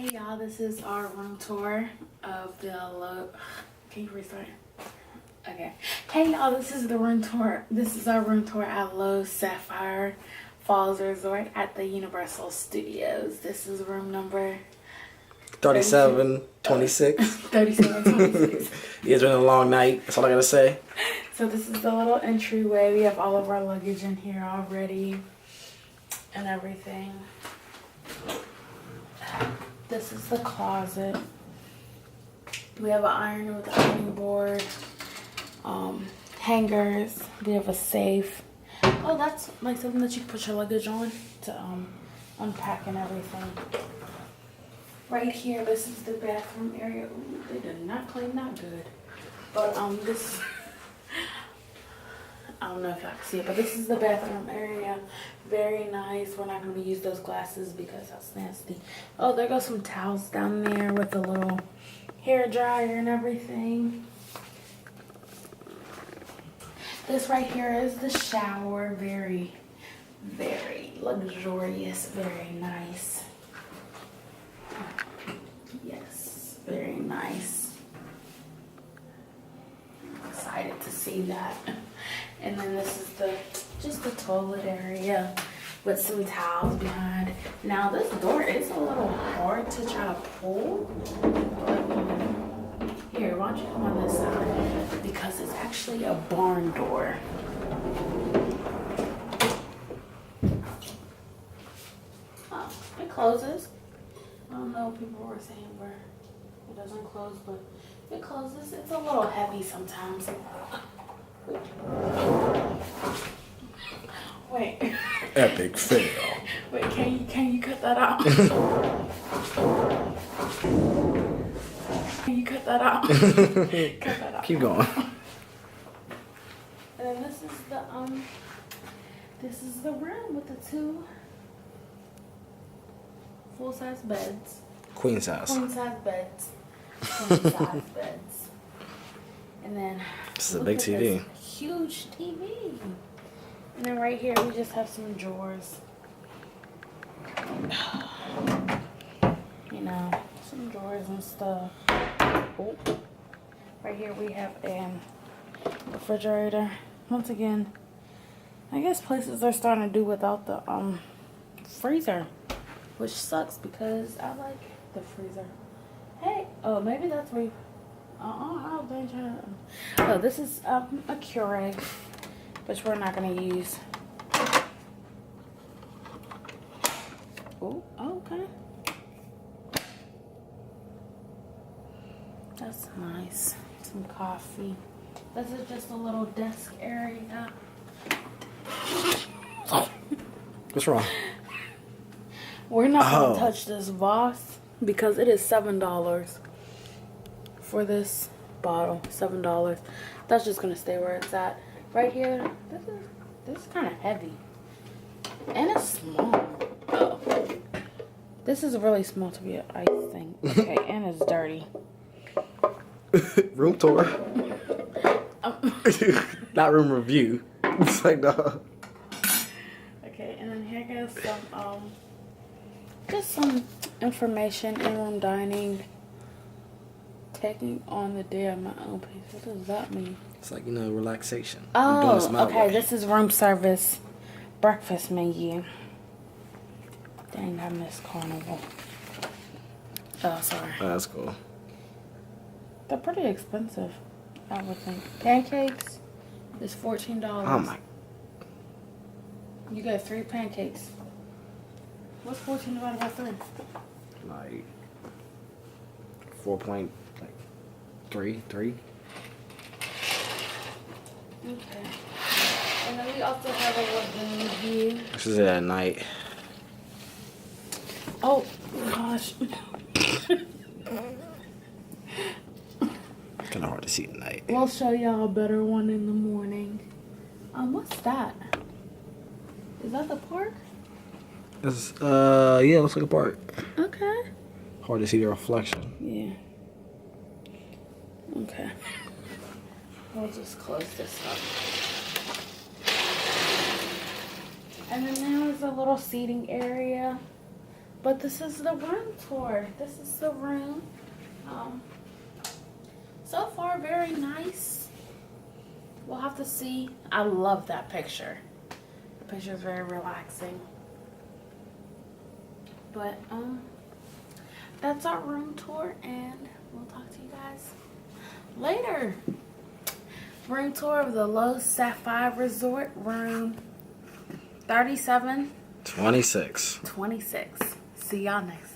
Hey y'all, this is our room tour of the Can you restart? Okay. Hey y'all, this is the room tour. This is our room tour at Loews Sapphire Falls Resort at the Universal Studios. This is room number 3726. 3726. It's been a long night. That's all I gotta say. So this is the little entryway. We have all of our luggage in here already and everything. This is the closet. We have an iron with an ironing board, hangers. We have a safe. Oh, that's like something that you can put your luggage on to unpack and everything. Right here, this is the bathroom area. Ooh, they did not clean that good. But this, I don't know if y'all can see it, but this is the bathroom area. Very nice. We're not going to use those glasses because that's nasty. Oh, there goes some towels down there with a little hair dryer and everything. This right here is the shower. Very, very luxurious. Very nice. Yes, very nice. I'm excited to see that. And then this is just the toilet area with some towels behind. Now this door is a little hard to try to pull. Here, why don't you come on this side? Because it's actually a barn door. Oh, it closes. I don't know what people were saying where it doesn't close, but it closes. It's a little heavy sometimes. Wait. Epic fail. Wait, can you cut that out? Can you cut that out? Cut that out. Keep going. And then this is the room with the two full-size beds. Queen size. Queen-size beds. Queen-size beds. And then This is a big TV. Huge TV. And then right here we just have some drawers. You know, some drawers and stuff. Oh. Right here we have a refrigerator. Once again, I guess places are starting to do without the freezer, which sucks because I like the freezer. Hey, oh, maybe that's where you, how dangerous. Oh, this is a Keurig, which we're not going to use. Oh, okay. That's nice. Some coffee. This is just a little desk area. What's wrong? We're not going to touch this vase because it is $7 for this bottle. $7. That's just going to stay where it's at. Right here, this is kind of heavy. And it's small. Oh. This is really small to be an ice thing. Okay, and it's dirty. Room tour. Not room review. It's like, no. Okay, and then here goes some, just some information. In-room dining. Taking on the day at my own pace. What does that mean? It's like, relaxation. Oh, okay. This is room service breakfast menu. Dang, I missed Carnival. Oh, sorry. Oh, that's cool. They're pretty expensive, I would think. Pancakes is $14. Oh my. You got 3 pancakes. What's 14 divided by 3? Like 4.3. Okay. And then we also have a lagoon view. This is it at night. Oh, gosh. Kind of hard to see at night. We'll show y'all a better one in the morning. What's that? Is that the park? It's, yeah, it looks like a park. Okay. Hard to see the reflection. Yeah. Okay. We'll just close this up. And then there's a little seating area. But this is the room tour. This is the room. So far, very nice. We'll have to see. I love that picture. The picture is very relaxing. But that's our room tour, and we'll talk to you guys later. Room tour of the Loews Sapphire Resort, room 3726. See y'all next time.